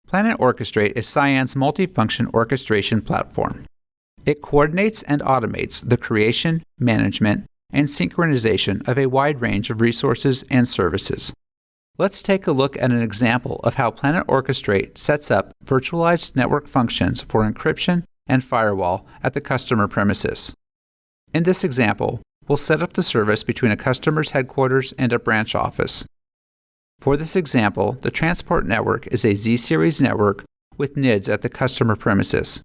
Planet Orchestrate is Cyan's multifunction orchestration platform. It coordinates and automates the creation, management, and synchronization of a wide range of resources and services. Let's take a look at an example of how Planet Orchestrate sets up virtualized network functions for encryption and firewall at the customer premises. In this example, we'll set up the service between a customer's headquarters and a branch office. For this example, the transport network is a Z-series network with NIDs at the customer premises.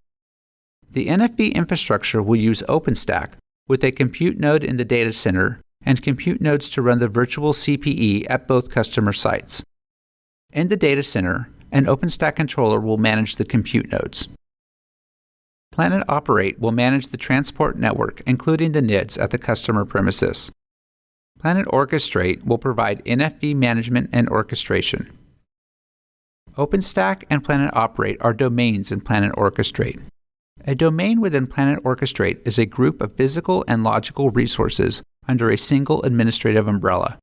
The NFV infrastructure will use OpenStack with a compute node in the data center and compute nodes to run the virtual CPE at both customer sites. In the data center, an OpenStack controller will manage the compute nodes. Planet Operate will manage the transport network, including the NIDs at the customer premises. Planet Orchestrate will provide NFV management and orchestration. OpenStack and Planet Operate are domains in Planet Orchestrate. A domain within Planet Orchestrate is a group of physical and logical resources under a single administrative umbrella.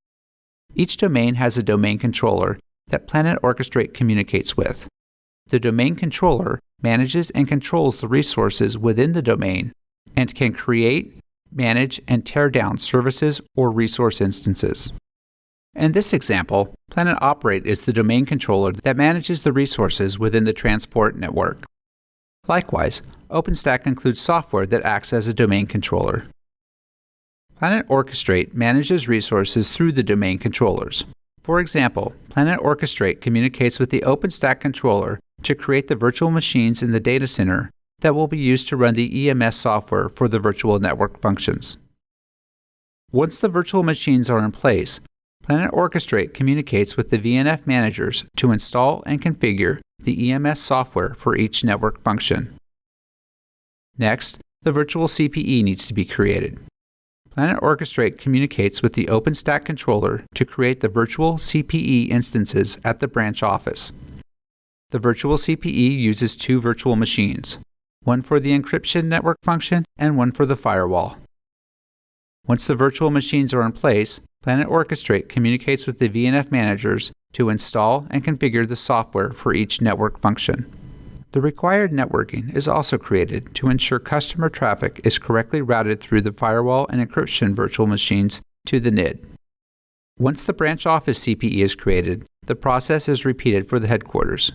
Each domain has a domain controller that Planet Orchestrate communicates with. The domain controller manages and controls the resources within the domain and can create, manage, and tear down services or resource instances. In this example, Planet Operate is the domain controller that manages the resources within the transport network. Likewise, OpenStack includes software that acts as a domain controller. Planet Orchestrate manages resources through the domain controllers. For example, Planet Orchestrate communicates with the OpenStack controller to create the virtual machines in the data center that will be used to run the EMS software for the virtual network functions. Once the virtual machines are in place, Planet Orchestrate communicates with the VNF managers to install and configure the EMS software for each network function. Next, the virtual CPE needs to be created. Planet Orchestrate communicates with the OpenStack controller to create the virtual CPE instances at the branch office. The virtual CPE uses two virtual machines, one for the encryption network function and one for the firewall. Once the virtual machines are in place, Planet Orchestrate communicates with the VNF managers to install and configure the software for each network function. The required networking is also created to ensure customer traffic is correctly routed through the firewall and encryption virtual machines to the NID. Once the branch office CPE is created, the process is repeated for the headquarters.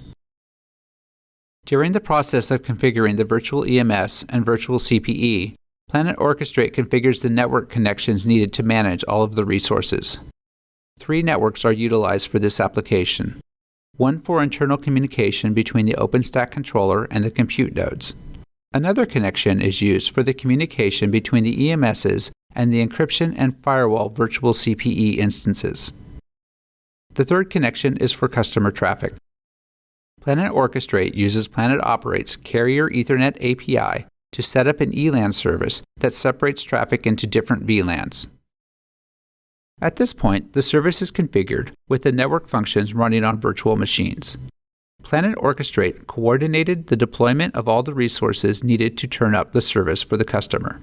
During the process of configuring the virtual EMS and virtual CPE, Planet Orchestrate configures the network connections needed to manage all of the resources. 3 networks are utilized for this application. One for internal communication between the OpenStack controller and the compute nodes. Another connection is used for the communication between the EMSs and the encryption and firewall virtual CPE instances. The third connection is for customer traffic. Planet Orchestrate uses Planet Operate's Carrier Ethernet API to set up an ELAN service that separates traffic into different VLANs. At this point, the service is configured with the network functions running on virtual machines. Planet Orchestrate coordinated the deployment of all the resources needed to turn up the service for the customer.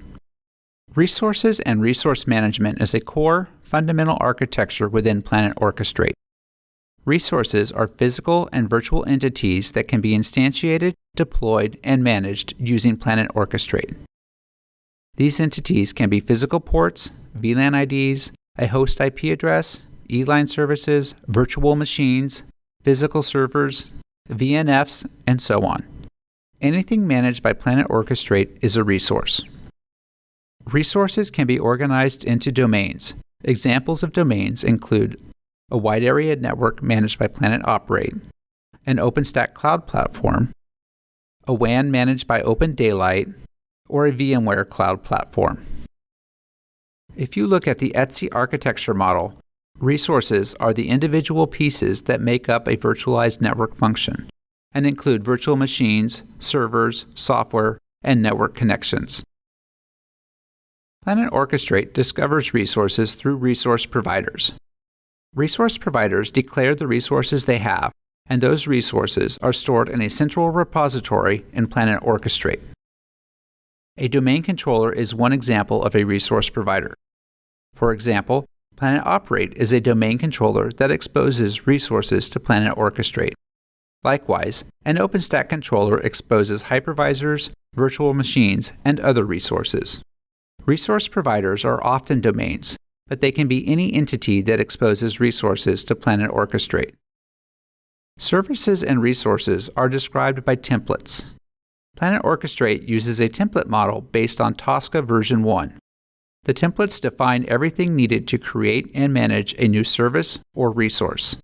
Resources and resource management is a core, fundamental architecture within Planet Orchestrate. Resources are physical and virtual entities that can be instantiated, deployed, and managed using Planet Orchestrate. These entities can be physical ports, VLAN IDs, a host IP address, E-line services, virtual machines, physical servers, VNFs, and so on. Anything managed by Planet Orchestrate is a resource. Resources can be organized into domains. Examples of domains include a wide area network managed by Planet Operate, an OpenStack cloud platform, a WAN managed by Open Daylight, or a VMware cloud platform. If you look at the ETSI architecture model, resources are the individual pieces that make up a virtualized network function and include virtual machines, servers, software, and network connections. Planet Orchestrate discovers resources through resource providers. Resource providers declare the resources they have, and those resources are stored in a central repository in Planet Orchestrate. A domain controller is one example of a resource provider. For example, Planet Operate is a domain controller that exposes resources to Planet Orchestrate. Likewise, an OpenStack controller exposes hypervisors, virtual machines, and other resources. Resource providers are often domains, but they can be any entity that exposes resources to Planet Orchestrate. Services and resources are described by templates. Planet Orchestrate uses a template model based on Tosca version 1. The templates define everything needed to create and manage a new service or resource.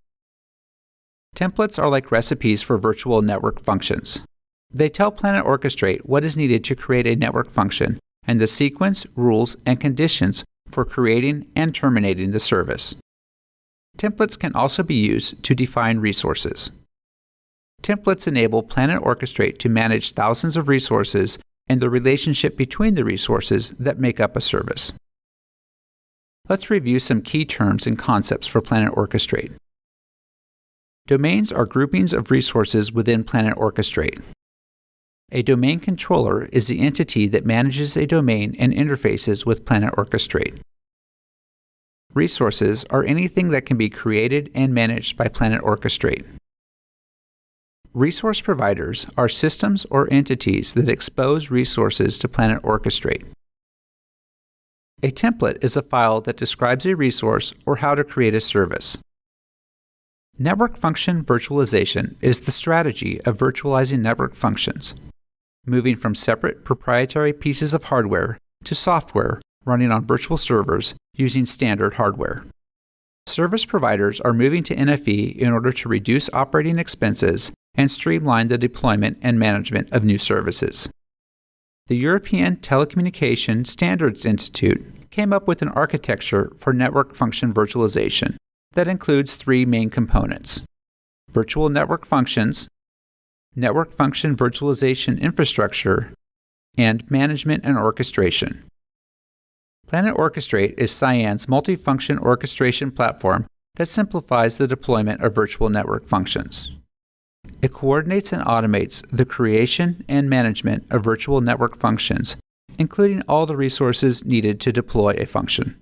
Templates are like recipes for virtual network functions. They tell Planet Orchestrate what is needed to create a network function and the sequence, rules, and conditions for creating and terminating the service. Templates can also be used to define resources. Templates enable Planet Orchestrate to manage thousands of resources and the relationship between the resources that make up a service. Let's review some key terms and concepts for Planet Orchestrate. Domains are groupings of resources within Planet Orchestrate. A domain controller is the entity that manages a domain and interfaces with Planet Orchestrate. Resources are anything that can be created and managed by Planet Orchestrate. Resource providers are systems or entities that expose resources to Planet Orchestrate. A template is a file that describes a resource or how to create a service. Network function virtualization is the strategy of virtualizing network functions, moving from separate proprietary pieces of hardware to software running on virtual servers using standard hardware. Service providers are moving to NFV in order to reduce operating expenses and streamline the deployment and management of new services. The European Telecommunication Standards Institute came up with an architecture for network function virtualization that includes three main components: virtual network functions, network function virtualization infrastructure, and management and orchestration. Planet Orchestrate is Cyan's multifunction orchestration platform that simplifies the deployment of virtual network functions. It coordinates and automates the creation and management of virtual network functions, including all the resources needed to deploy a function.